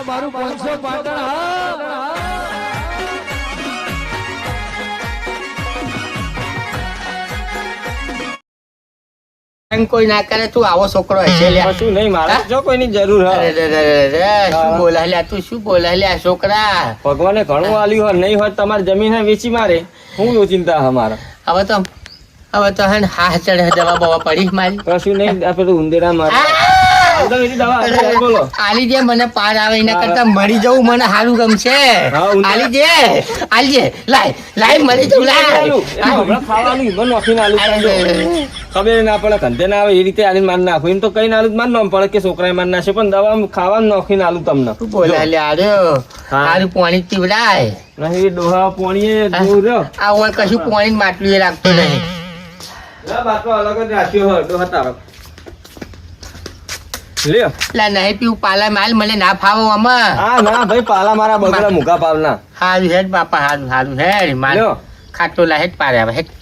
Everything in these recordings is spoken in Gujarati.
મારું 500 પાટણ હા કોઈ ના કરે તું આવો છોકરો હશે લ્યા શું નહીં મારે જો કોઈની જરૂર અરે શું બોલા લ્યા તું શું બોલા લ્યા છોકરા ભગવાને ઘણું આલ્યું હોય નહીં હોય તમારી જમીન હે વેચી મારે હું ચિંતા અમારા હવે તો હે ને હા ચડે દવા બવા પડી મારી કશું નહીં આ પેલું ઉંદેડા મારે બોલો આલી દે મને પાર આવે એના કરતા મરી જવું મને સારું ગમશે આલી દે લાય મરી જવું ખબર ના પડે ધંધે ના આવે એ રીતે આલી માર નાખું એમ તો કઈ નાલું માર નામ પડે કે છોકરા માર નાખશે પણ દવા ખાવાનું નાખીને આલું તમને બોલા લે આર્યો સારું પાણી પીવડાય નહીં ડોહા પાણી આ ઓણ કશું પાણી માટલું એ રાખતો નહીં બાટલો અલગ જ રાખ્યો હોય ડોહા તારો લ્યો લા નહીં પીવું પાલા માલ મને ના ફાવો આમાં હા ના ભાઈ પાલા મારા બગડા મુકા પાવના હારું હેડ બાપા હારું હેડ માલ ખાટલો લા હેડ પારે આવે હેડ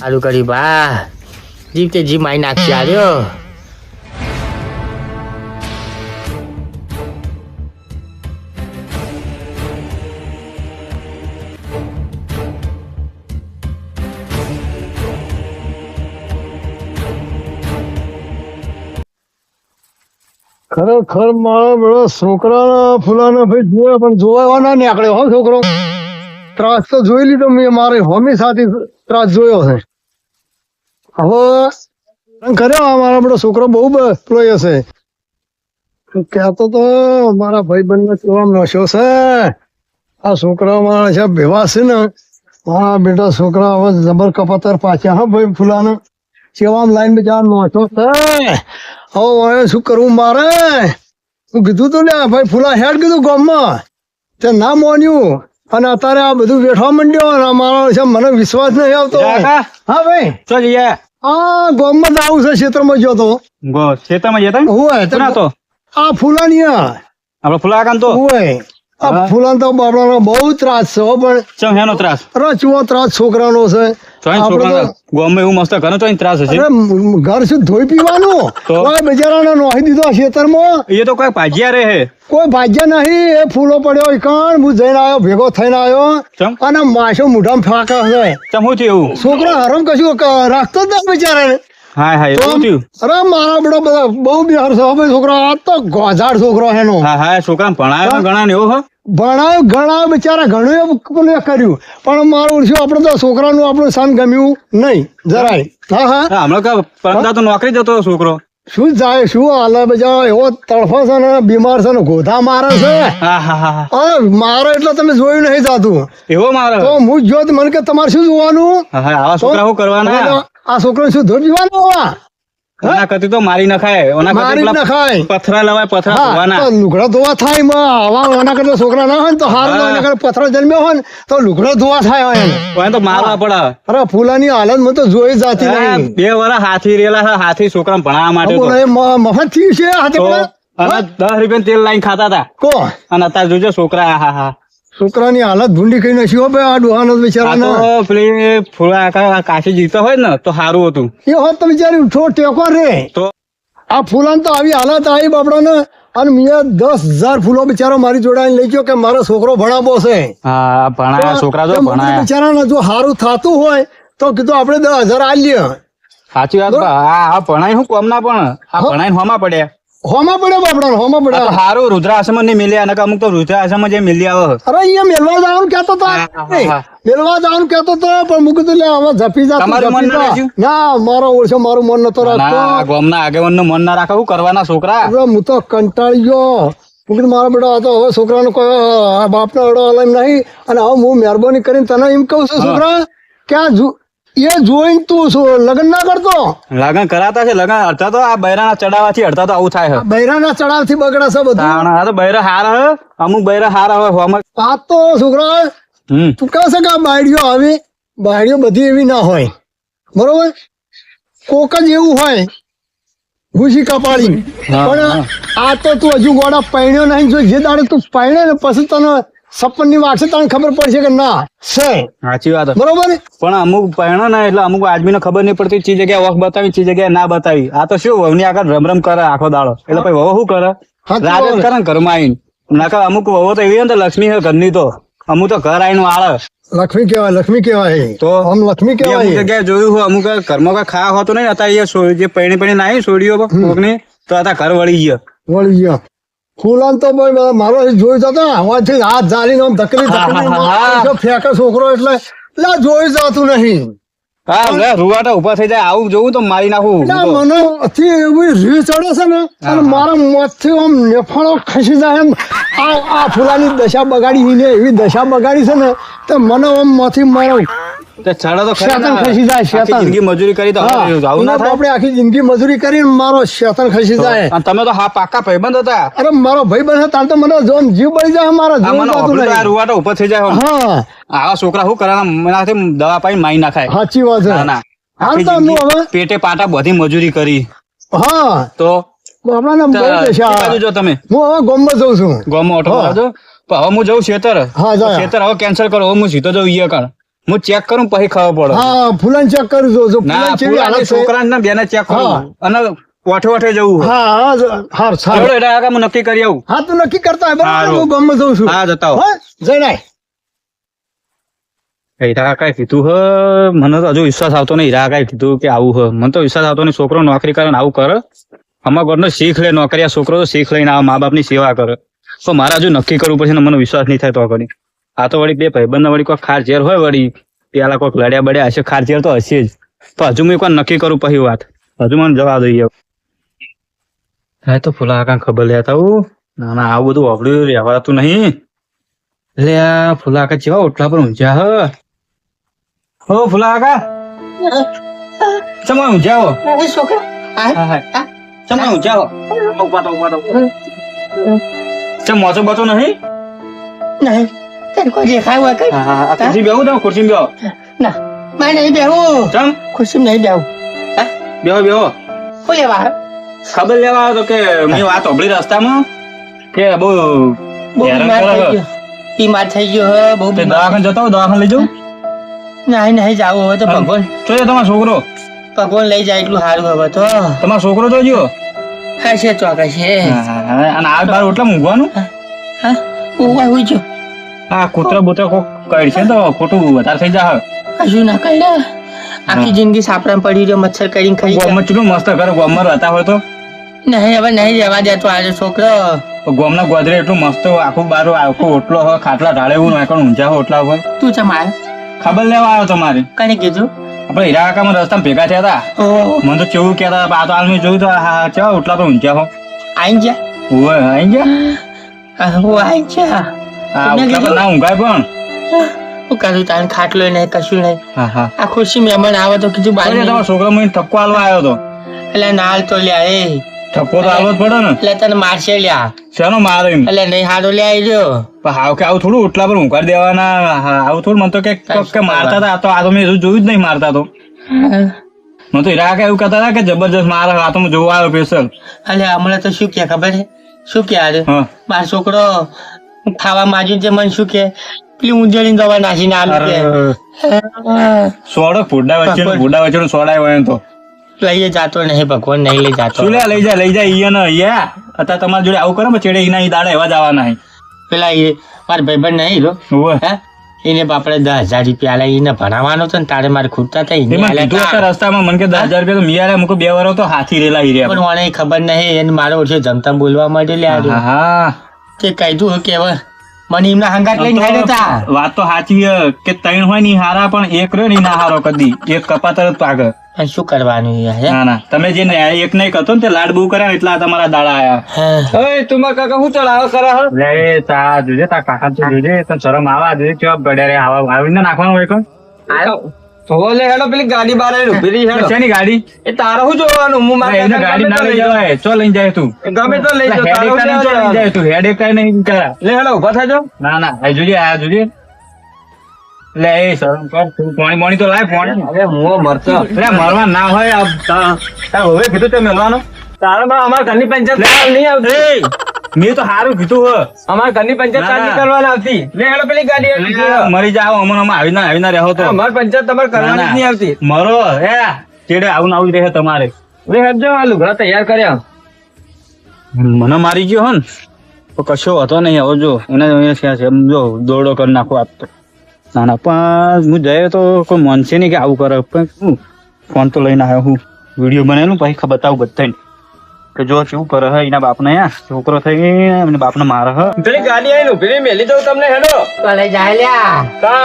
હારું કરી બા જીવ તે જી માઈ નાખી આવ્યો ખરેખર મારા બધા છોકરાના ફૂલાના ભાઈ જોયા પણ જોવા ના નીકળ્યો હો છોકરો ત્રાસ તો જોઈ લીધો મેં મારે હોમી સાથે ત્રાસ જોયો છે હવે કર્યો મારા બધો છોકરો બહુ પેલો હશે કહેતો તો મારા ભાઈ બંને કેવા નશો છે આ છોકરા મારા છે ભેવા છે ને મારા બેટા છોકરા હવે જબર કપાતર પાછા હા ભાઈ ફૂલાના સેવામ લાઈન બજાર નોશો છે હવે શું કરવું મારે હું કીધું તું ને ભાઈ ફૂલા હેડ કીધું ગામમાં તે ના માન્યું અને અત્યારે આ બધું વેઠવા માંડ્યો અને મારો છે મને વિશ્વાસ નહીં આવતો હા ભાઈ ચો જઈએ આ ગામમાં જ આવું છે ક્ષેત્રમાં ગયો તો ખેતરમાં જતા હોય તો આ ફૂલાની આપડે ફુલા કાન તો હોય આ ફૂલાન તો બાપડાનો બહુ ત્રાસ છે હો પણ ચમ હેનો ત્રાસ રચવો ત્રાસ છોકરાનો છે ગોમે એવું મસ્ત ઘર તો ત્રાસ હશે ઘર શું ધોઈ પીવાનું કોઈ બજારાને નોહી દીધો ખેતરમાં એ તો કોઈ ભાજ્યા રહે કોઈ ભાગ્ય નહીં એ ફૂલો પડ્યો કણ હું જઈને આવ્યો ભેગો થઈને આવ્યો અને માછો મોઢામાં ફાંકા છે ચમ હું થયું છોકરા હરમ કશું રાખતો જ ના બિચારાને હા હા એવું થયું અરે મારા બધો બધા બહુ બિહાર છે ભાઈ છોકરો આ તો ગોઝાડ છોકરો એનો હા હા છોકરા ભણાયો ઘણા ને એવો હો ભણાયો ઘણા બિચારા ઘણું એવું કર્યું પણ મારું શું આપડે તો છોકરાનું આપણું સન ગમ્યું નહીં જરાય હા હા હમણાં પરમદા તો નોકરી જતો છોકરો શું જાય શું હાલે બજા એવો તડફો છે ને બીમાર છે ને ગોધા મારે છે મારે એટલે તમે જોયું નહીં જાતું એવો મારે તો હું જો મને કે તમારે શું જોવાનું આવા છોકરા શું કરવાના આ છોકરો શું ધોઈ પીવાનું ઓના કતી તો મારી નખાય ઓના મારી નખાય પથરા લવાય પથરા ધોવાના લુગડા ધોવા થાય આવા ઓના કરતા છોકરા ના હોય ને તો હારું એના કરતા પથરા જન્મ્યો હોય ને તો લુગડા ધોવા થાય હોય તો મારવા પડે અરે ફૂલાની હાલત મને તો જોઈ જાતી નહીં 2 વર્ષ હાથી રેલા હાથી છોકરા ભણાવવા માટે મફત થયું છે હાથે $10 તેલ લાઈન ખાતા હતા કો અને અત્યારે જોજો છોકરા હા છોકરાની હાલત ભૂંડી કઈ નથી હો ભાઈ આ ડોહાનો બિચારાનો પેલી ફૂલા કાશી જીતો હોય ને તો સારું હતું એ હોત તો બિચારી ઉઠો ટેકો રે તો આ ફૂલાન તો આવી હાલત આવી બાપડાને અને મેં 10,000 ફૂલો બિચારો મારી જોડાઈને લઈ ગયો કે મારો છોકરો ભણાવો છે હા ભણાયા છોકરા તો ભણાયા બિચારાને જો સારું થતું હોય તો કીધું આપણે 10,000 આલીએ સાચી વાત આ ભણાય હું કોમ ના પણ આ ભણાઈને હોમાં પડ્યા હોમાં પડે બાપડા હોમાં પડે સારું રુદ્રાશ્રમ ને મિલ્યા અને અમુક તો રુદ્રાશ્રમ જે મિલી આવે અરે અહીંયા મેલવા જવાનું કેતો તો મેલવા જવાનું કેતો તો પણ મૂકી તો લે હવે ઝપી જા ના મારો ઓળખો મારું મન નતો રાખતો ગામના આગેવાન નું મન ના રાખે શું કરવાના છોકરા હું તો કંટાળી ગયો મૂકી મારો બેટો હતો હવે છોકરાનો કોઈ બાપનો અડો અલમ નહીં અને હવે હું મહેરબાની કરીને તને એમ કહું છું છોકરા ક્યાં એ જોઈને તું લગ્ન ના કરતો લગ્ન કરાતા છે લગ્ન અડધા તો આ બૈરાના ચડાવવાથી અડધા તો આવું થાય બૈરાના ચડાવથી બગડે છે બધું આ તો બૈરા હાર હ અમુક બૈરા હાર હવે હોમ આ તો છોકરા તું કહે છે કે આ બાયડીઓ આવી બાયડીઓ બધી એવી ના હોય બરોબર કોક જ એવું હોય ઘૂસી કપાળી પણ આ તો તું હજુ ગોળા પૈણ્યો નહીં જો જે દાડે તું પૈણે ને પછી તને સપન ની વાગશે તને ખબર પડશે કે ના છે સાચી વાત બરોબર પણ અમુક પહેણો ને એટલે અમુક આદમી ને ખબર નહીં પડતી ચી જગ્યાએ વખ બતાવી ચી જગ્યાએ ના બતાવી આ તો શું વહુ ની આગળ રમ રમ કરે આખો દાડો એટલે પછી વહુ શું કરે રાજત કરે ને ઘરમાં આવીને નાકા અમુક વહુ તો એવી હોય ને તો લક્ષ્મી હે ઘરની તો અમુક તો ઘર આવીને આળે લક્ષ્મી કહેવાય તો આમ લક્ષ્મી અમુક કહેવાય જગ્યાએ જોયું હોય અમુક ઘરમાં કઈ ખાવા હોતું નહીં અત્યારે જે પૈણી નાઈ છોડીઓ કોકની તો અત્યારે ઘર વળી ગયા વળી ગયા ફૂલાન તો ભાઈ મારો જોઈ જતો હવાથી હાથ ઝાલીને આમ ધકલી ફેંકે છોકરો એટલે જોઈ જતું નહીં હા લે રૂવાટા ઉભા થઈ જાય આવું જોવું તો મારી નાખું એટલે મને અતિ એવી રી ચડે છે ને અને મારા મોતથી આમ નેફાળો ખસી જાય એમ આ ફૂલાની દશા બગાડી ને એવી દશા બગાડી છે ને તો મને આમ માંથી મારો છાડા તો શેતાન ખસી જાય શેતાન જિંદગી મજૂરી કરી તો આવું ના થાય આપણે આખી જિંદગી મજૂરી કરીને મારો શેતાન ખસી જાય અને તમે તો હા પાકા ભાઈબંધ હતા અરે મારો ભાઈ બને તાર તો મને જોમ જીવ બળી જાય મારા રૂવાટા ઉભા થઈ જાય હા આવા છોકરા શું કરવાના દવા પાઈ મારી નાખાય સાચી વાત છે ના હાલ તો હું હવે પેટે પાટા બધી મજૂરી કરી હા તો આપણાને બહુ દશા બાજુ જો તમે હું હવે ગોમમાં જઉં છું ગોમાં ઓટો મારજો પણ હવે હું જઉં ખેતર હા જા ખેતર હવે કેન્સલ કરો હવે હું સીધો જઉં ઈય કણ હું ચેક કરું પછી ખબર પડે હા ફૂલાન ચેક કરું છું જો ના ફૂલાન કેવી હાલત છે છોકરા ના બેને ચેક કરું હા. અને વાઠે જવું હા હા ચલો એટલે આગળ હું નક્કી કરી આવું હા તું નક્કી કરતા હોય બરાબર હારું. હું ગોમમાં જઉં છું હા જતા હો હા જઈને આય. હીરા કઈ કીધું હ મને તો હજુ વિશ્વાસ આવતો નહીં હીરા કઈ કીધું કે આવું હ મને તો વિશ્વાસ આવતો નહીં છોકરો નોકરી કરે ને આવું કરે અમારા ઘરનો શીખ લે નોકરી આ છોકરો તો શીખ લઈને આવે મા બાપની સેવા કરે તો મારે હજુ નક્કી કરવું પડશે ને મને વિશ્વાસ નહીં થાય તો કરી આ તો વળી બે ભાઈબંધ વળી કોઈ ખાર ઝેર હોય વળી પેલા કોઈક લડ્યા બડ્યા હશે ખાર ઝેર તો હશે જ તો હજુ મેં કોઈ નક્કી કરું પછી વાત હજુ મને જવા દઈએ હા તો ફૂલા કાંઈ ખબર લેતા હું ના ના આવું બધું વાપર્યું રહેવાતું નહીં લે આ ફૂલા કાકા જેવા ઓટલા પર ઊંઝા હ ઓ ફૂલા કાકા ચમા ઊંઝા હો હા હા ચમા ઊંઝા હો ઉપાડો ચમ મોચો બતો નહીં નહીં તને કોઈ દેખાય હોય કઈ હા હા ખુરશી બેહું તમે ખુરશી બેહો ના મારે નહીં બેહું ચમ ખુશી નહીં બેહું બેહો શું લેવા ખબર લેવા આવ્યો તો કે મેં વાત સાંભળી રસ્તામાં કે બહુ બહુ હેરાન બીમાર કરે થઈ છે. ગયો બીમાર થઈ ગયો હે બહુ તે બીમાર દવાખાને જતો દવાખાને લઈ જાઉં નહીં જાવું હવે તો ભગવાન જોઈએ તમારો છોકરો ભગવાન લઈ જાય એટલું સારું હવે તો તમારો છોકરો જોજો હશે ચોક્કસ છે અને આ બાર ઓટલા ઊંઘવાનું હા હું આવી છું આ કૂતરા બૂતરા કોક કઈ છે તો ખોટું વધારે થઈ જાય કશું ના કરે આખી જિંદગી સાપડા પડી રહ્યો મચ્છર કરીને ખાઈ જાય. ગોમમાં ચૂલું મસ્ત કરે ગોમમાં રહેતા હોય તો નહીં હવે નહીં જવા દેતો આજે છોકરો ગોમના ગોદરે એટલું મસ્ત આખું બારું આખું ઓટલો હોય ખાટલા ઢાળે એવું નાખણ ઊંચા હોય ઓટલા ઉપર તું છે મારે ખબર લેવા આવ્યો તમારે કને કીધું આપણે હીરા કાકામાં રસ્તામાં ભેગા થયા હતા ઓ મને તો કેવું કહેતા હતા આ તો હાલ મેં જોયું તો હા ચા ઓટલા પર ઊંચા હો આઈ ગયા ઓય આઈ ગયા હું આઈ ગયા આ ઓટલા પર ના ઊંઘાય પણ હું કરું તારે ખાટલો નહીં કશું નહીં હા હા આ ખુશી મહેમાન આવે તો કીધું બાર તમારો છોકરો મને ઠપકો આલવા આવ્યો હતો એટલે નાલ તો લ્યા એ ઠપકો તો આલવો જ પડે ને એટલે તને મારશે લ્યા શેનો મારે એમ એટલે નહીં હારો લે આવી રહ્યો પણ હાવ કે આવું થોડું ઓટલા પર ઊંઘાડી દેવાના આવું થોડું મને તો કે મારતા હતા આ તો મેં જોયું જ નહીં મારતા તો મને તો હીરા કાકા એવું કહેતા હતા કે જબરજસ્ત મારે આ તો હું જોવા આવ્યો સ્પેશિયલ એટલે હમણાં તો શું કે ખબર છે શું કે આજે હા મારો છોકરો ખાવા માંગ્યું છે મને શું કે પેલી ઊંધેડી દવા નાખીને આમ કે સોડો ફૂડા વચ્ચે સોડાય હોય એમ તો લઈએ જાતો નહીં ભગવાન નહીં લઈ જાતો શું લે લઈ જાય ઈયા ને ઈયા અત્યારે તમારી જોડે આવું કરો ને ચેડે ઈના ઈ દાડા એવા જ આવવાના હે પેલા એ મારા ભાઈબંધ નહીં હીરો ઓય હે એને બાપડે 10,000 રૂપિયા આલ્યા એને ભણાવવાનો હતો ને તારે મારે ખૂટતા થઈ એમાં કીધું હતા રસ્તામાં મને કે 10,000 રૂપિયા તો મિયાલે મૂકો 2 વાર તો હાથી રેલા હીર્યા પણ મને ખબર નહીં એને મારો ઓછો જમતા બોલવા માટે લ્યા હા કે કીધું કે હવે મને એમના હંગાત લઈને ખાઈ દેતા વાત તો સાચી હે કે ત્રણ હોય ની હારા પણ એક રહ્યો ની ના હારો કદી એક કપાતર જ પાકે અને શું કરવાનું યાર હે ના તમે જે એક નહીં કરતો ને તે લાડ બહુ કર્યા ને એટલા તમારા દાડા આયા હે તું મારા કાકા શું ચડાવો કરે હે? લે તા જોજે તા કાકા તો જોજે તને શરમ આવા જોજે કેવા ગડ્યા રે આવીને નાખવાનું હોય કોણ તો લે હેડો પેલી ગાડી બાર આવીને ઊભી રહી હેડો શેની ગાડી એ તારે શું જોવાનું હું મારા એને કાકા ગાડી ના લઈ જવાય ચો લઈને જાય તું ગમે તો લઈ જાઓ, તારે હેડેક શું લઈને લેવા જાય તું હેડેક કઈ નહીં કરા લે હેડો ઉભા થાજો ના ના આ જોજે આ જોજે લે એ શરમ કર તું પાણી મોણી તો લાય પાણી અરે હું મરતો લે મરવા ના હોય તાર હવે કીધું તે મેલવાનો તારે માં અમારા ઘરની પંચાયત કાલ નહીં આવતી મેં તો સારું કીધું હો અમારા ઘરની પંચાયત કાલ ના, નહીં ના. કરવાની આવતી લે હેડો પેલી ગાડી આવી ગઈ. મરી જાવ અમને આવીને રહેવો તો અમારી પંચાયત તમારે કરવાની જ નહીં આવતી મરો હે ચેડે આવું ને આવું જ રહે તમારે લે હેડજો આ લુગડા તૈયાર કર્યા મને મારી ગયો હો ને તો કશો હતો નહીં. હવે જો એને છે જો દોરડો કરી નાખો આપ તો. ના ના પણ હું જયો તો કોઈ માનશે નહીં કે આવું કરે. પણ હું ફોન તો લઈને આવ્યો હું, વિડીયો બનાવેલું પછી ખબર બતાવું બધાને કે જો શું કરે હે એના બાપને. યાર છોકરો થઈ એમને બાપને મારે હે. પેલી ગાડી આવી પેલી મેલી દઉં તમને હેડો. તો લઈ જાય લ્યા. કા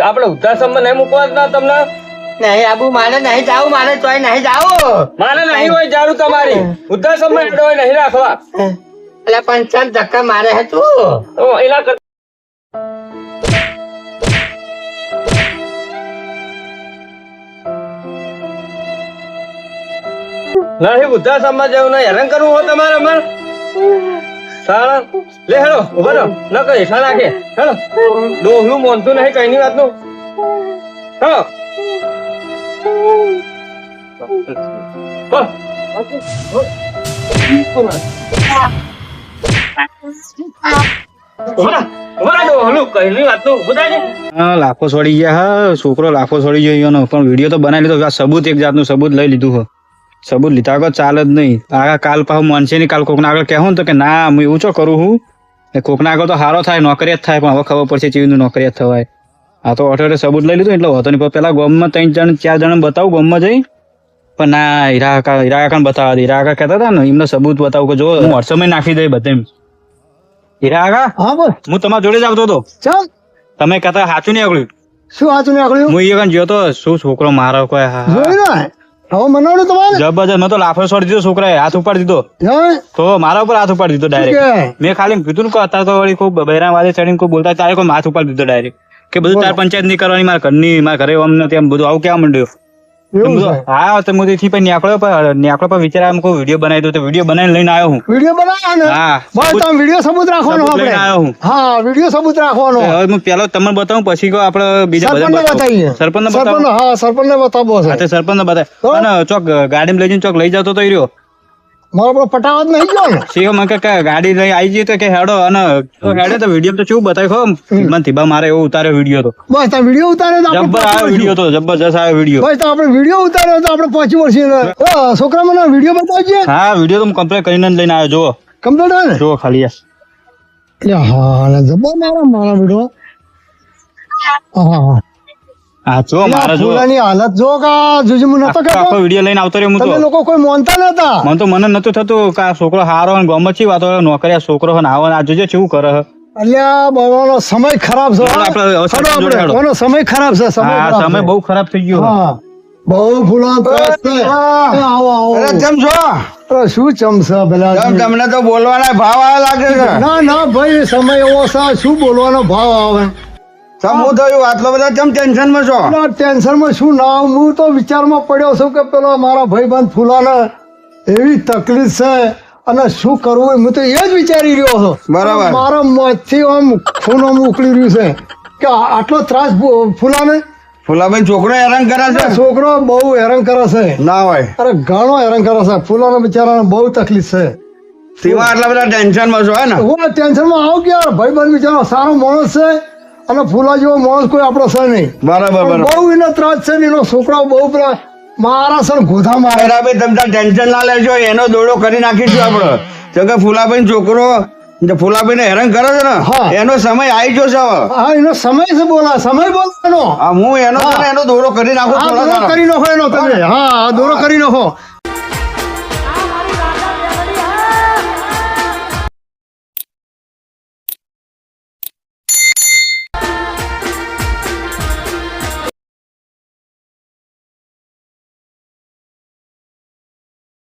આપણે વૃદ્ધાશ્રમમાં નહીં મૂકવા ના તમને? નહીં આબુ મારે નહીં જાવું, મારે તોય નહીં જાવું. મારે નહીં હોય જારું તમારી વૃદ્ધાશ્રમમાં હેડો હોય નહીં રાખવા. એટલે પંચાયત ધક્કા મારે હે તું. તો એના કર નહીં વૃદ્ધાશ્રમમાં જવું નહીં હેરાન કરવું હોય તમારે અમારે. સારા લે હેડો ઉભા રહો ન કઈ હેઠા નાખે હેડો. ડોહલું મોનતું નહીં કઈ ની વાતનું. હેડો લાખો છોડી ગયા હા. છોકરો લાખો છોડી ગયો એનો પણ વિડીયો તો બનાવી લીધો. આ સબૂત એક જાતનું સબૂત લઈ લીધું હો. સબૂત લીધા વગર ચાલે જ નહીં. આ કાલ પાછું માનશે નહીં. કાલ કોકના આગળ કહેવું ને તો કે ના હું એવું ચો કરું હું. કોકના આગળ તો સારો થાય, નોકરિયાત થાય, પણ હવે ખબર પડશે ચીવીનું નોકરિયાત થવાય. આ તો અઠવાડિયે સબૂત લઈ લીધું એટલે હોતો નહીં. પેલા ગામમાં 3-4 જણ બતાવું ગામમાં જઈ, પણ ના હીરા કાકા બતાવવા દે. હીરા કાકા કહેતા હતા ને એમને સબૂત બતાવું કે જો હું વોટ્સઅપમાં નાખી દઈ બધે. હીરા કાકા હા બોલ. હું તમારા જોડે જ આવતો હતો. ચાલ તમે કહેતા સાચું નહીં આગળ. શું હાચું નીકળ્યું? હું એ ગયો તો શું છોકરો મારો કોઈ હા જોયું ને હવે મનાવડું તમારે જબરજસ્ત. મેં તો લાફો છોડી દીધો. છોકરાએ હાથ ઉપાડી દીધો. હે? તો મારા ઉપર હાથ ઉપાડી દીધો શું ડાયરેક્ટ. કે? મેં ખાલી કીધું ને કે અત્યારે તો વળી ખૂબ બહેરા વાદે ચડીને કોઈ બોલતા તારે કોઈ હાથ ઉપાડી દીધો ડાયરેક્ટ કે બધું તાર પંચાયત નહીં કરવાની, મારા ઘરની મારા ઘરે અમને તેમ બધું આવું કેવા માંડ્યો. એવું છે? હા તો હું થી પણ નેકળો પર વિચાર આમ કોઈ વિડીયો બનાવી દો તો વિડીયો બનાવીને લઈને આવ્યો હું. વિડીયો બનાવ્યા ને હા બસ તમે વિડીયો સબૂત રાખવાનો સબૂત લઈને આપણે. આવ્યો હું. હા વિડીયો સબૂત રાખવાનો. હવે હું પેલો તમને બતાવું પછી કહો આપણે બીજા સરપંચને બધા બતાવીએ. સરપંચને બતાવો. સરપંચ હા સરપંચને બતાવવો હા છે. તે સરપંચને બતાવે. તો? અને ચોક ગાડીમાં લઈ જઈને ચોક લઈ જાવ તો રહ્યો. મારો પેલો પટાવા જ નહીં ગયો ને. શીખો મને કે ગાડી લઈ આવી જઈએ તો કે હેડો. અને હેડે તો વિડીયો તો કેવું બતાવ્યું ખબર મને ધીબા મારે એવો ઉતાર્યો વિડીયો તો બસ તમે વિડીયો ઉતાર્યો તો આપણે જબ્બર આવ્યો વિડીયો તો જબરજસ્ત આવ્યો વિડીયો. બસ તો આપણે વિડીયો ઉતાર્યો તો આપણે 5 વર્ષ છોકરા મને વિડીયો બતાવજે. હા વિડીયો તો હું કમ્પ્લીટ કરીને જ લઈને આવ્યો. જુઓ કમ્પ્લીટ હોય ને? જુઓ ખાલી હા જબર મારા વિડીયો. હા હા જુઓ મારે જુઓ ફૂલાની હાલત જો કા જોજી હું નતો આખો કહેતો વિડીયો લઈને આવતો રહ્યો હું તમે તો. લોકો કોઈ માનતા નતા. મને તો મને નતું થતું કે આ છોકરો હારો અને ગમે છે વાતો નોકરિયા છોકરો ને આવો ને આ જોજે કેવું કરે છે. અલ્યા બાબાનો સમય ખરાબ છે. આપણે હવે હેડો જોડે હેડો. કોનો સમય ખરાબ છે? સમય હા ખરાબ સમય છે. બહુ ખરાબ થઈ ગયો. હા બહુ ફૂલાન ત્રાસ છે. આવો આવો. કેમ છો? અરે શું ચમસા પેલા તમને તો બોલવાના ભાવ આ લાગે છે. ના ના ભાઈ સમય એવો છે શું બોલવાનો ભાવ આવે. શું થયું? આટલો બધા કેમ ટેન્શન માં છો? ટેન્શન માં શું ના હું તો વિચારમાં પડ્યો છું કે પેલો મારા ભાઈબંધ ફૂલાને એવી તકલીફ છે અને શું કરવું હું તો એ જ વિચારી રહ્યો છું. બરાબર. મારા મોંથી આમ ખૂન આમ ઉકળી રહ્યું છે કે આટલો ત્રાસ ફૂલાને. ફુલાભાઈ છોકરો હેરાન કરે છે? છોકરો બહુ હેરાન કરે છે. ના હોય અરે ઘણો હેરાન કરે છે. ફૂલાના બિચારાને બહુ તકલીફ છે. તેમાં આટલા બધા ટેન્શન માં છો હે ને? હું ટેન્શનમાં આવું કે યાર ભાઈબંધ બિચારો સારો માણસ છે અને ફૂલા જેવો માણસ કોઈ આપણો છે નહીં. બરાબર પણ બરાબર. બહુ એનો ત્રાસ છે ને એનો છોકરો બહુ પેલા મારા સર ગોધા મારે. બરાબર તમે તાર ટેન્શન ના લેજો, એનો દોડો કરી નાખીશું આપડે. જો કે ફુલાભાઈ છોકરો ફુલાભાઈ ને હેરાન કરે છે હા. ને એનો સમય આવી ગયો છે હવે. હા એનો સમય છે બોલા સમય બોલવાનો. હા હું એનો છે ને એનો દોડો કરી નાખું હા થોડા દોરો દાડા. કરી નાખો એનો તમે. હા દોરો કરી નાખો